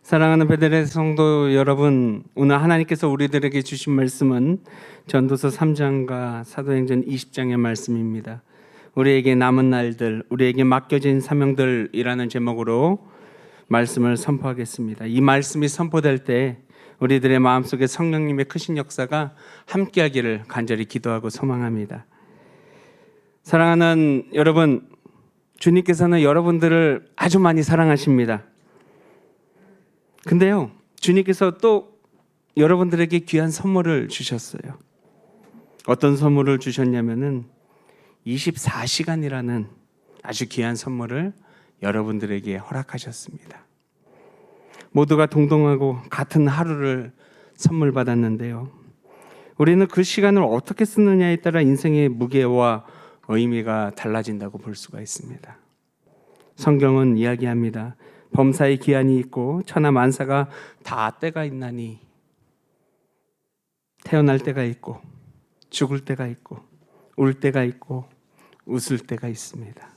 사랑하는 베들레 성도 여러분, 오늘 하나님께서 우리들에게 주신 말씀은 전도서 3장과 사도행전 20장의 말씀입니다. 우리에게 남은 날들, 우리에게 맡겨진 사명들이라는 제목으로 말씀을 선포하겠습니다. 이 말씀이 선포될 때 우리들의 마음속에 성령님의 크신 역사가 함께하기를 간절히 기도하고 소망합니다. 사랑하는 여러분, 주님께서는 여러분들을 아주 많이 사랑하십니다. 근데요, 주님께서 또 여러분들에게 귀한 선물을 주셨어요. 어떤 선물을 주셨냐면은 24시간이라는 아주 귀한 선물을 여러분들에게 허락하셨습니다. 모두가 동등하고 같은 하루를 선물 받았는데요. 우리는 그 시간을 어떻게 쓰느냐에 따라 인생의 무게와 의미가 달라진다고 볼 수가 있습니다. 성경은 이야기합니다. 범사의 기한이 있고 천하 만사가 다 때가 있나니, 태어날 때가 있고 죽을 때가 있고 울 때가 있고 웃을 때가 있습니다.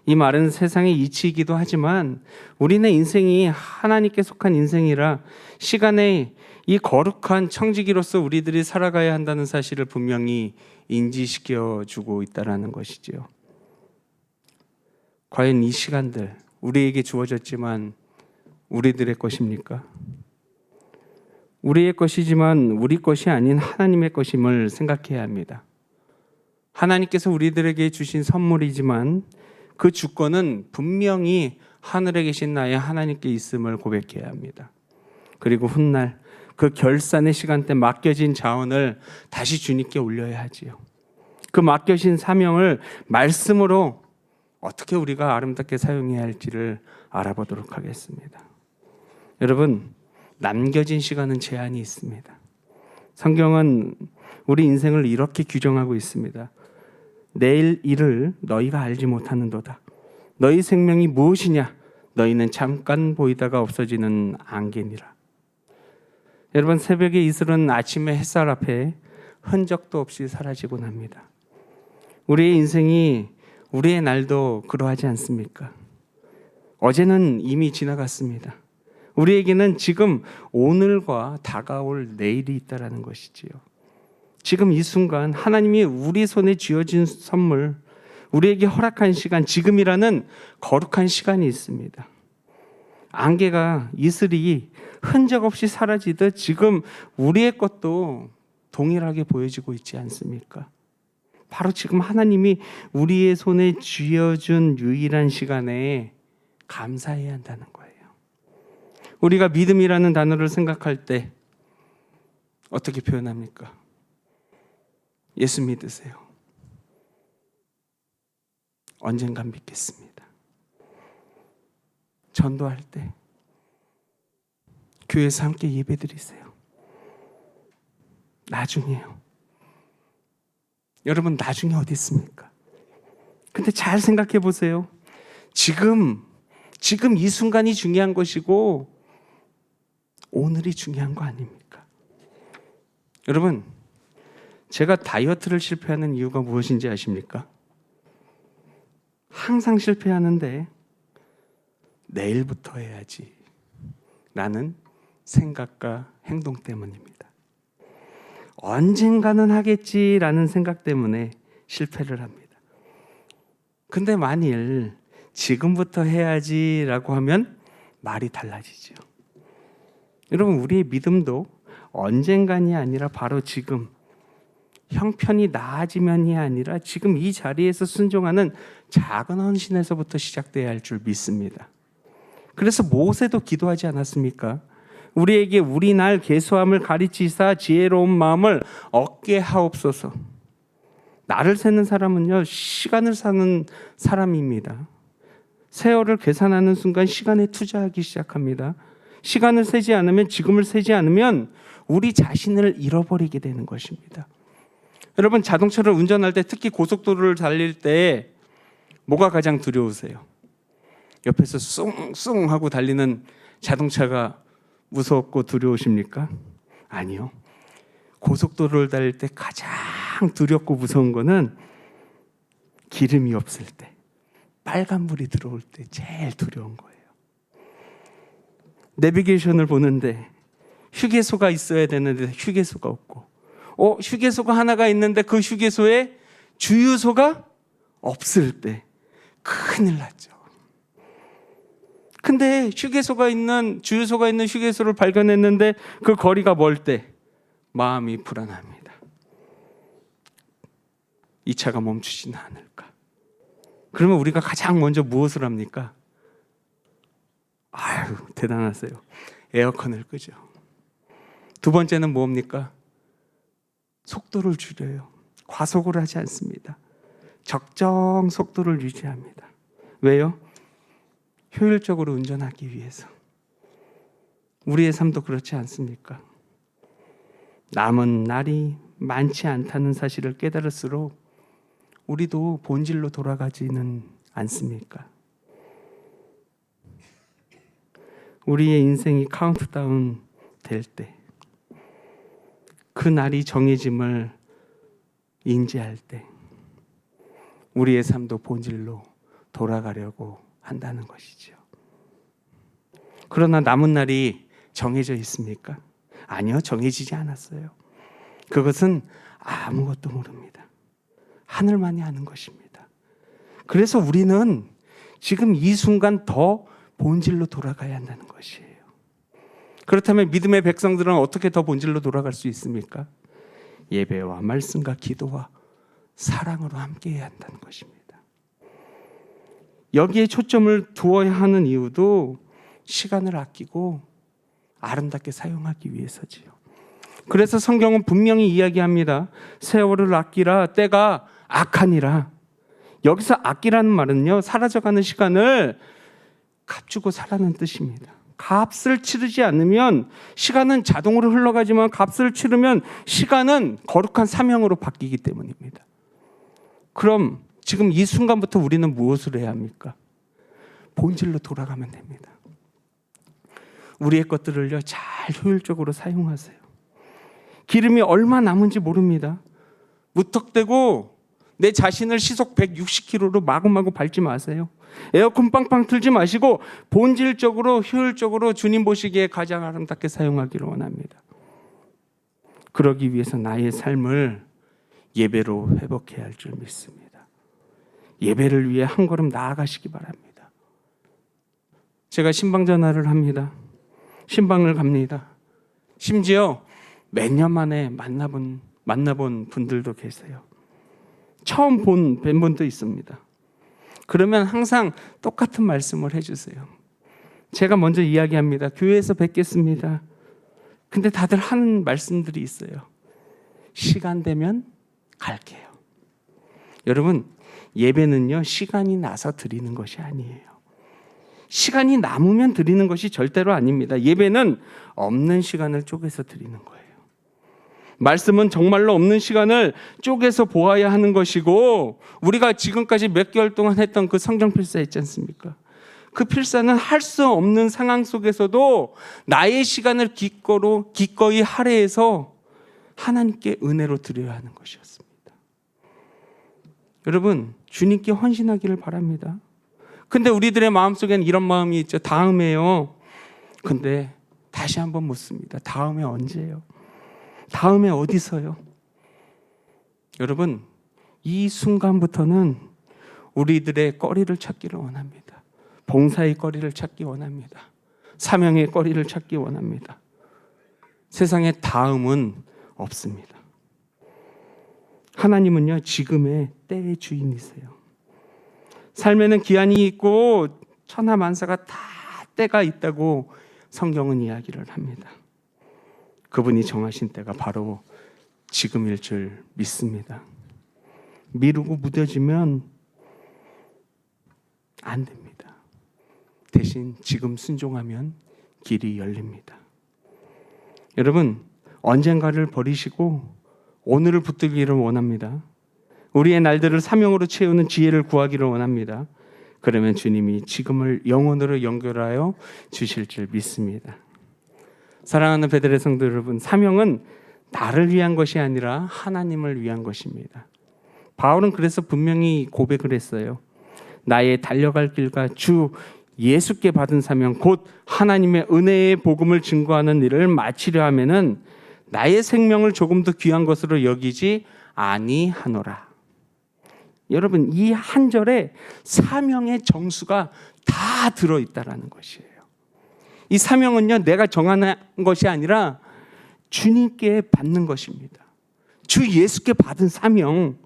이 말은 세상의 이치이기도 하지만 우리네 인생이 하나님께 속한 인생이라 시간의 이 거룩한 청지기로서 우리들이 살아가야 한다는 사실을 분명히 인지시켜주고 있다는 것이지요. 과연 이 시간들 우리에게 주어졌지만 우리들의 것입니까? 우리의 것이지만 우리 것이 아닌 하나님의 것임을 생각해야 합니다. 하나님께서 우리들에게 주신 선물이지만 그 주권은 분명히 하늘에 계신 나의 하나님께 있음을 고백해야 합니다. 그리고 훗날 그 결산의 시간대 맡겨진 자원을 다시 주님께 올려야 하지요. 그 맡겨진 사명을 말씀으로 어떻게 우리가 아름답게 사용해야 할지를 알아보도록 하겠습니다. 여러분, 남겨진 시간은 제한이 있습니다. 성경은 우리 인생을 이렇게 규정하고 있습니다. 내일 일을 너희가 알지 못하는도다. 너희 생명이 무엇이냐? 너희는 잠깐 보이다가 없어지는 안개니라. 여러분, 새벽의 이슬은 아침의 햇살 앞에 흔적도 없이 사라지곤 합니다. 우리의 인생이, 우리의 날도 그러하지 않습니까? 어제는 이미 지나갔습니다. 우리에게는 지금 오늘과 다가올 내일이 있다는 것이지요. 지금 이 순간 하나님이 우리 손에 쥐어진 선물, 우리에게 허락한 시간, 지금이라는 거룩한 시간이 있습니다. 안개가, 이슬이 흔적 없이 사라지듯 지금 우리의 것도 동일하게 보여지고 있지 않습니까? 바로 지금 하나님이 우리의 손에 쥐어준 유일한 시간에 감사해야 한다는 거예요. 우리가 믿음이라는 단어를 생각할 때 어떻게 표현합니까? 예수 믿으세요. 언젠간 믿겠습니다. 전도할 때 교회에서 함께 예배드리세요. 나중에요. 여러분, 나중에 어디 있습니까? 근데 잘 생각해 보세요. 지금 이 순간이 중요한 것이고 오늘이 중요한 거 아닙니까? 여러분, 제가 다이어트를 실패하는 이유가 무엇인지 아십니까? 항상 실패하는데 내일부터 해야지 라는 생각과 행동 때문입니다. 언젠가는 하겠지라는 생각 때문에 실패를 합니다. 근데 만일 지금부터 해야지라고 하면 말이 달라지죠. 여러분, 우리의 믿음도 언젠간이 아니라 바로 지금, 형편이 나아지면이 아니라 지금 이 자리에서 순종하는 작은 헌신에서부터 시작돼야 할 줄 믿습니다. 그래서 모세도 기도하지 않았습니까? 우리에게 우리 날 계수함을 가르치사 지혜로운 마음을 얻게 하옵소서. 날을 세는 사람은요, 시간을 사는 사람입니다. 세월을 계산하는 순간 시간에 투자하기 시작합니다. 시간을 세지 않으면, 지금을 세지 않으면 우리 자신을 잃어버리게 되는 것입니다. 여러분, 자동차를 운전할 때, 특히 고속도로를 달릴 때 뭐가 가장 두려우세요? 옆에서 숭숭 하고 달리는 자동차가 무섭고 두려우십니까? 아니요. 고속도로를 달릴 때 가장 두렵고 무서운 거는 기름이 없을 때, 빨간불이 들어올 때 제일 두려운 거예요. 내비게이션을 보는데 휴게소가 있어야 되는데 휴게소가 없고, 휴게소가 하나가 있는데 그 휴게소에 주유소가 없을 때 큰일 났죠. 근데 주유소가 있는 휴게소를 발견했는데 그 거리가 멀 때 마음이 불안합니다. 이 차가 멈추지는 않을까? 그러면 우리가 가장 먼저 무엇을 합니까? 아유, 대단하세요. 에어컨을 끄죠. 두 번째는 뭡니까? 속도를 줄여요. 과속을 하지 않습니다. 적정 속도를 유지합니다. 왜요? 효율적으로 운전하기 위해서. 우리의 삶도 그렇지 않습니까? 남은 날이 많지 않다는 사실을 깨달을수록 우리도 본질로 돌아가지는 않습니까? 우리의 인생이 카운트다운 될 때, 그 날이 정해짐을 인지할 때 우리의 삶도 본질로 돌아가려고 한다는 것이죠. 그러나 남은 날이 정해져 있습니까? 아니요, 정해지지 않았어요. 그것은 아무것도 모릅니다. 하늘만이 아는 것입니다. 그래서 우리는 지금 이 순간 더 본질로 돌아가야 한다는 것이에요. 그렇다면 믿음의 백성들은 어떻게 더 본질로 돌아갈 수 있습니까? 예배와 말씀과 기도와 사랑으로 함께해야 한다는 것입니다. 여기에 초점을 두어야 하는 이유도 시간을 아끼고 아름답게 사용하기 위해서지요. 그래서 성경은 분명히 이야기합니다. 세월을 아끼라, 때가 악하니라. 여기서 아끼라는 말은요, 사라져가는 시간을 값주고 살라는 뜻입니다. 값을 치르지 않으면 시간은 자동으로 흘러가지만 값을 치르면 시간은 거룩한 사명으로 바뀌기 때문입니다. 그럼 지금 이 순간부터 우리는 무엇을 해야 합니까? 본질로 돌아가면 됩니다. 우리의 것들을요, 잘 효율적으로 사용하세요. 기름이 얼마 남은지 모릅니다. 무턱대고 내 자신을 시속 160km로 마구마구 밟지 마세요. 에어컨 빵빵 틀지 마시고 본질적으로 효율적으로 주님 보시기에 가장 아름답게 사용하기를 원합니다. 그러기 위해서 나의 삶을 예배로 회복해야 할 줄 믿습니다. 예배를 위해 한 걸음 나아가시기 바랍니다. 제가 신방 전화를 합니다. 신방을 갑니다. 심지어 몇 년 만에 만나본 분들도 계세요. 처음 뵌 분도 있습니다. 그러면 항상 똑같은 말씀을 해주세요. 제가 먼저 이야기합니다. 교회에서 뵙겠습니다. 근데 다들 하는 말씀들이 있어요. 시간 되면 갈게요. 여러분, 예배는요, 시간이 나서 드리는 것이 아니에요. 시간이 남으면 드리는 것이 절대로 아닙니다. 예배는 없는 시간을 쪼개서 드리는 거예요. 말씀은 정말로 없는 시간을 쪼개서 보아야 하는 것이고, 우리가 지금까지 몇 개월 동안 했던 그 성경 필사 있지 않습니까? 그 필사는 할 수 없는 상황 속에서도 나의 시간을 기꺼이 할애해서 하나님께 은혜로 드려야 하는 것이었습니다. 여러분, 주님께 헌신하기를 바랍니다. 근데 우리들의 마음속에는 이런 마음이 있죠. 다음에요. 근데 다시 한번 묻습니다. 다음에 언제요? 다음에 어디서요? 여러분, 이 순간부터는 우리들의 거리를 찾기를 원합니다. 봉사의 거리를 찾기 원합니다. 사명의 거리를 찾기 원합니다. 세상에 다음은 없습니다. 하나님은요, 지금의 때의 주인이세요. 삶에는 기한이 있고 천하만사가 다 때가 있다고 성경은 이야기를 합니다. 그분이 정하신 때가 바로 지금일 줄 믿습니다. 미루고 무뎌지면 안 됩니다. 대신 지금 순종하면 길이 열립니다. 여러분, 언젠가를 버리시고 오늘을 붙들기를 원합니다. 우리의 날들을 사명으로 채우는 지혜를 구하기를 원합니다. 그러면 주님이 지금을 영원으로 연결하여 주실 줄 믿습니다. 사랑하는 베들레 성도 여러분, 사명은 나를 위한 것이 아니라 하나님을 위한 것입니다. 바울은 그래서 분명히 고백을 했어요. 나의 달려갈 길과 주 예수께 받은 사명, 곧 하나님의 은혜의 복음을 증거하는 일을 마치려 하면은 나의 생명을 조금 더 귀한 것으로 여기지 아니하노라. 여러분, 이 한 절에 사명의 정수가 다 들어있다라는 것이에요. 이 사명은요, 내가 정하는 것이 아니라 주님께 받는 것입니다. 주 예수께 받은 사명,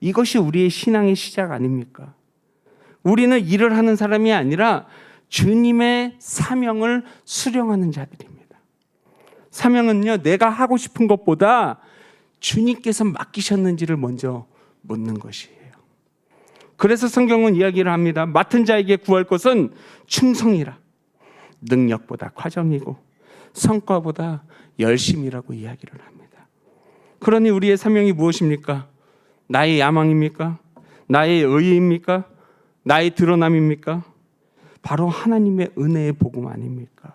이것이 우리의 신앙의 시작 아닙니까? 우리는 일을 하는 사람이 아니라 주님의 사명을 수령하는 자들입니다. 사명은요, 내가 하고 싶은 것보다 주님께서 맡기셨는지를 먼저 묻는 것이에요. 그래서 성경은 이야기를 합니다. 맡은 자에게 구할 것은 충성이라. 능력보다 과정이고 성과보다 열심이라고 이야기를 합니다. 그러니 우리의 사명이 무엇입니까? 나의 야망입니까? 나의 의의입니까? 나의 드러남입니까? 바로 하나님의 은혜의 복음 아닙니까?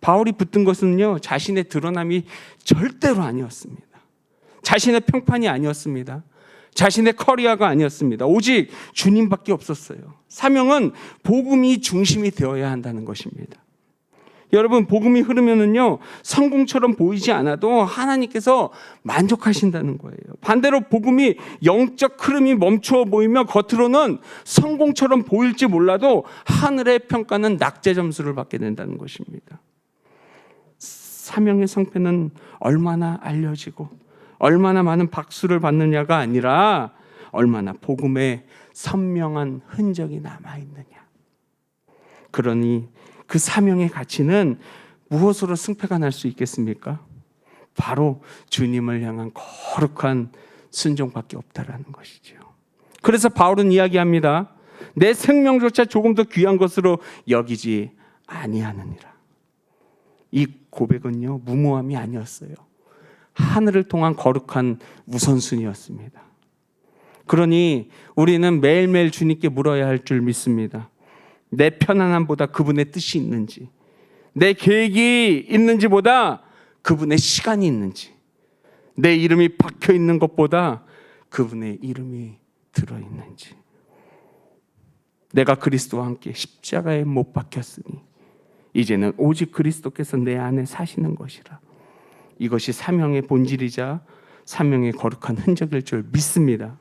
바울이 붙든 것은요, 자신의 드러남이 절대로 아니었습니다. 자신의 평판이 아니었습니다. 자신의 커리어가 아니었습니다. 오직 주님밖에 없었어요. 사명은 복음이 중심이 되어야 한다는 것입니다. 여러분, 복음이 흐르면은요, 성공처럼 보이지 않아도 하나님께서 만족하신다는 거예요. 반대로 복음이 영적 흐름이 멈추어 보이며 겉으로는 성공처럼 보일지 몰라도 하늘의 평가는 낙제 점수를 받게 된다는 것입니다. 사명의 성패는 얼마나 알려지고 얼마나 많은 박수를 받느냐가 아니라 얼마나 복음에 선명한 흔적이 남아있느냐. 그러니 그 사명의 가치는 무엇으로 승패가 날 수 있겠습니까? 바로 주님을 향한 거룩한 순종밖에 없다라는 것이죠. 그래서 바울은 이야기합니다. 내 생명조차 조금 더 귀한 것으로 여기지 아니하느니라. 이 고백은요, 무모함이 아니었어요. 하늘을 통한 거룩한 우선순위였습니다. 그러니 우리는 매일매일 주님께 물어야 할 줄 믿습니다. 내 편안함보다 그분의 뜻이 있는지, 내 계획이 있는지보다 그분의 시간이 있는지, 내 이름이 박혀 있는 것보다 그분의 이름이 들어있는지. 내가 그리스도와 함께 십자가에 못 박혔으니 이제는 오직 그리스도께서 내 안에 사시는 것이라. 이것이 사명의 본질이자 사명의 거룩한 흔적일 줄 믿습니다.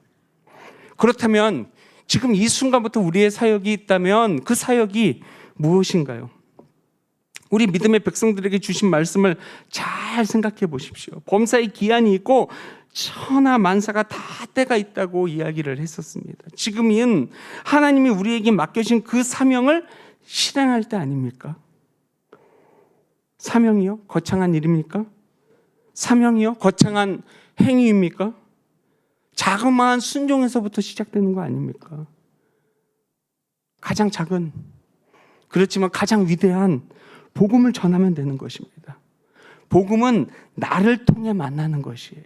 그렇다면 지금 이 순간부터 우리의 사역이 있다면 그 사역이 무엇인가요? 우리 믿음의 백성들에게 주신 말씀을 잘 생각해 보십시오. 범사의 기한이 있고 천하 만사가 다 때가 있다고 이야기를 했었습니다. 지금은 하나님이 우리에게 맡겨진 그 사명을 실행할 때 아닙니까? 사명이요? 거창한 일입니까? 사명이요? 거창한 행위입니까? 자그마한 순종에서부터 시작되는 거 아닙니까? 가장 작은, 그렇지만 가장 위대한 복음을 전하면 되는 것입니다. 복음은 나를 통해 만나는 것이에요.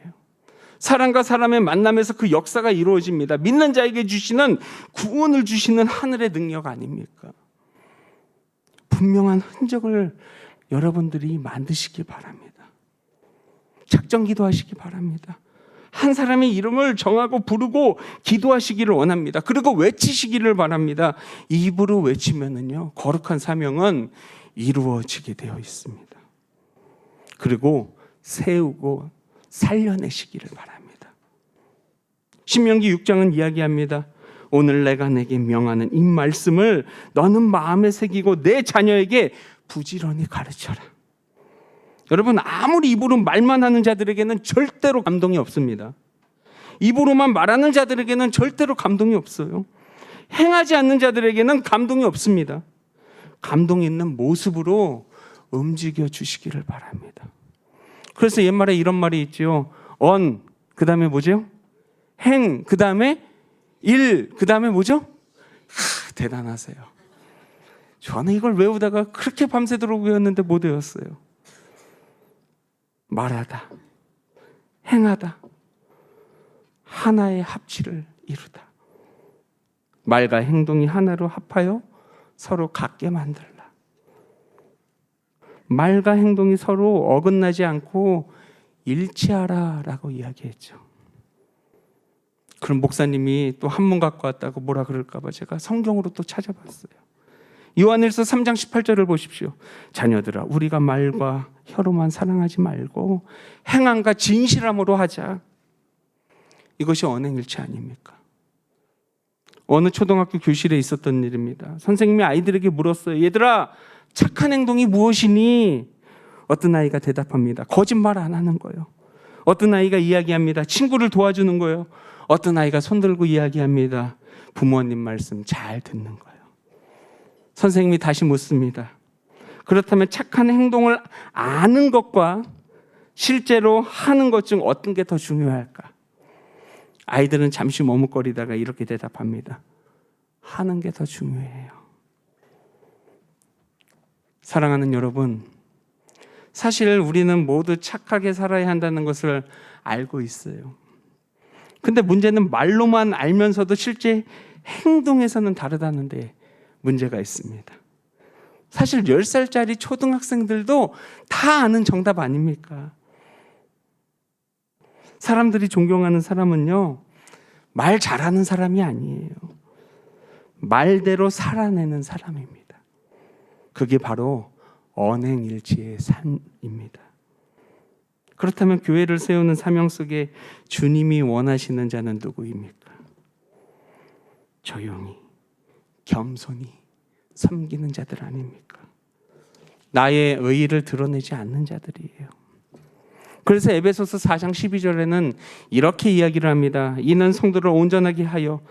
사람과 사람의 만남에서 그 역사가 이루어집니다. 믿는 자에게 주시는 구원을 주시는 하늘의 능력 아닙니까? 분명한 흔적을 여러분들이 만드시기 바랍니다. 작정 기도하시기 바랍니다. 한 사람의 이름을 정하고 부르고 기도하시기를 원합니다. 그리고 외치시기를 바랍니다. 입으로 외치면은요, 거룩한 사명은 이루어지게 되어 있습니다. 그리고 세우고 살려내시기를 바랍니다. 신명기 6장은 이야기합니다. 오늘 내가 내게 명하는 이 말씀을 너는 마음에 새기고 내 자녀에게 부지런히 가르쳐라. 여러분, 아무리 입으로 말만 하는 자들에게는 절대로 감동이 없습니다. 입으로만 말하는 자들에게는 절대로 감동이 없어요. 행하지 않는 자들에게는 감동이 없습니다. 감동이 있는 모습으로 움직여 주시기를 바랍니다. 그래서 옛말에 이런 말이 있죠. 언, 그 다음에 뭐죠? 행, 그 다음에 일, 그 다음에 뭐죠? 대단하세요. 저는 이걸 외우다가 그렇게 밤새도록 외웠는데 못 외웠어요. 말하다, 행하다, 하나의 합치를 이루다. 말과 행동이 하나로 합하여 서로 같게 만들라. 말과 행동이 서로 어긋나지 않고 일치하라라고 이야기했죠. 그럼 목사님이 또 한문 갖고 왔다고 뭐라 그럴까 봐 제가 성경으로 또 찾아봤어요. 요한일서 3장 18절을 보십시오. 자녀들아, 우리가 말과 혀로만 사랑하지 말고 행함과 진실함으로 하자. 이것이 언행일치 아닙니까? 어느 초등학교 교실에 있었던 일입니다. 선생님이 아이들에게 물었어요. 얘들아, 착한 행동이 무엇이니? 어떤 아이가 대답합니다. 거짓말 안 하는 거예요. 어떤 아이가 이야기합니다. 친구를 도와주는 거예요. 어떤 아이가 손들고 이야기합니다. 부모님 말씀 잘 듣는 거예요. 선생님이 다시 묻습니다. 그렇다면 착한 행동을 아는 것과 실제로 하는 것 중 어떤 게 더 중요할까? 아이들은 잠시 머뭇거리다가 이렇게 대답합니다. 하는 게 더 중요해요. 사랑하는 여러분, 사실 우리는 모두 착하게 살아야 한다는 것을 알고 있어요. 근데 문제는 말로만 알면서도 실제 행동에서는 다르다는데 문제가 있습니다. 사실 10살짜리 초등학생들도 다 아는 정답 아닙니까? 사람들이 존경하는 사람은요, 말 잘하는 사람이 아니에요. 말대로 살아내는 사람입니다. 그게 바로 언행일치의 삶입니다. 그렇다면 교회를 세우는 사명 속에 주님이 원하시는 자는 누구입니까? 조용히, 겸손히 섬기는 자들 아닙니까? 나의 의의를 드러내지 않는 자들이에요. 그래서 에베소서 4장 12절에는 이렇게 이야기를 합니다. 이는 성도를 온전하게 하여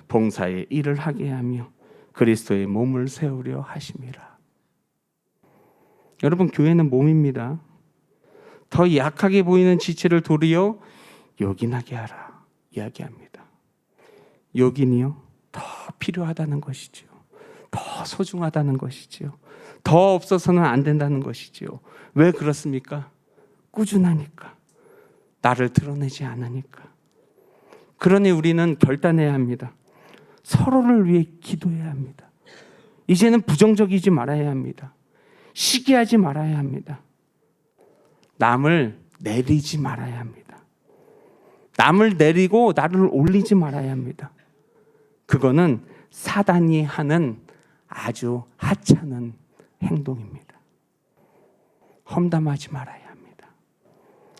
봉사의 일을 하게 하며 그리스도의 몸을 세우려 하심이라. 여러분, 교회는 몸입니다. 더 약하게 보이는 지체를 도리어 요긴하게 하라 이야기합니다. 요긴이요, 더 필요하다는 것이지요. 더 소중하다는 것이지요. 더 없어서는 안 된다는 것이지요. 왜 그렇습니까? 꾸준하니까. 나를 드러내지 않으니까. 그러니 우리는 결단해야 합니다. 서로를 위해 기도해야 합니다. 이제는 부정적이지 말아야 합니다. 시기하지 말아야 합니다. 남을 내리지 말아야 합니다. 남을 내리고 나를 올리지 말아야 합니다. 그거는 사단이 하는 아주 하찮은 행동입니다. 험담하지 말아야 합니다.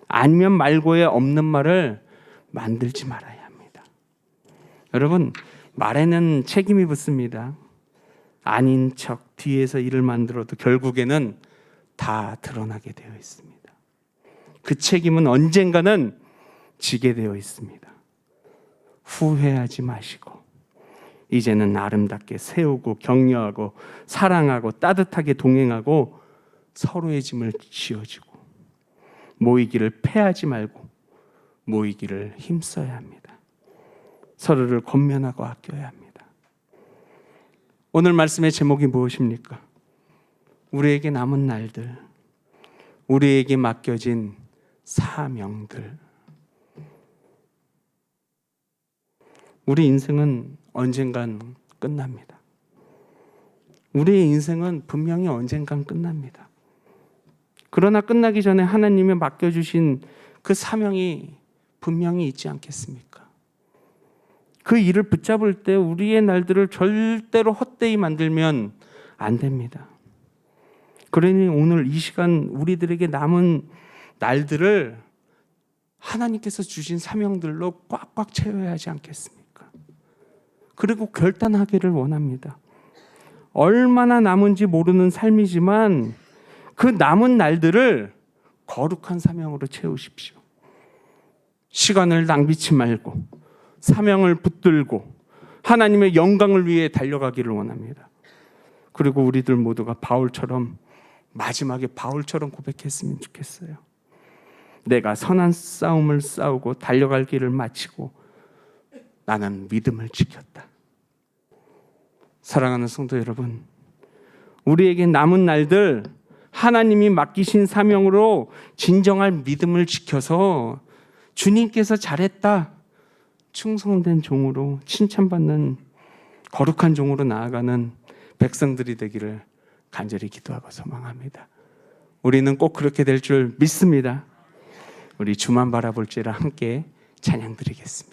아니면 말고에 없는 말을 만들지 말아야 합니다. 여러분, 말에는 책임이 붙습니다. 아닌 척 뒤에서 일을 만들어도 결국에는 다 드러나게 되어 있습니다. 그 책임은 언젠가는 지게 되어 있습니다. 후회하지 마시고 이제는 아름답게 세우고 격려하고 사랑하고 따뜻하게 동행하고 서로의 짐을 지어주고 모이기를 패하지 말고 모이기를 힘써야 합니다. 서로를 권면하고 아껴야 합니다. 오늘 말씀의 제목이 무엇입니까? 우리에게 남은 날들, 우리에게 맡겨진 사명들. 우리 인생은 언젠간 끝납니다. 우리의 인생은 분명히 언젠간 끝납니다. 그러나 끝나기 전에 하나님이 맡겨주신 그 사명이 분명히 있지 않겠습니까? 그 일을 붙잡을 때 우리의 날들을 절대로 헛되이 만들면 안 됩니다. 그러니 오늘 이 시간 우리들에게 남은 날들을 하나님께서 주신 사명들로 꽉꽉 채워야 하지 않겠습니까? 그리고 결단하기를 원합니다. 얼마나 남은지 모르는 삶이지만 그 남은 날들을 거룩한 사명으로 채우십시오. 시간을 낭비치 말고 사명을 붙들고 하나님의 영광을 위해 달려가기를 원합니다. 그리고 우리들 모두가 바울처럼 마지막에 바울처럼 고백했으면 좋겠어요. 내가 선한 싸움을 싸우고 달려갈 길을 마치고 나는 믿음을 지켰다. 사랑하는 성도 여러분, 우리에게 남은 날들 하나님이 맡기신 사명으로 진정한 믿음을 지켜서 주님께서 잘했다, 충성된 종으로 칭찬받는 거룩한 종으로 나아가는 백성들이 되기를 간절히 기도하고 소망합니다. 우리는 꼭 그렇게 될 줄 믿습니다. 우리 주만 바라볼지라 함께 찬양 드리겠습니다.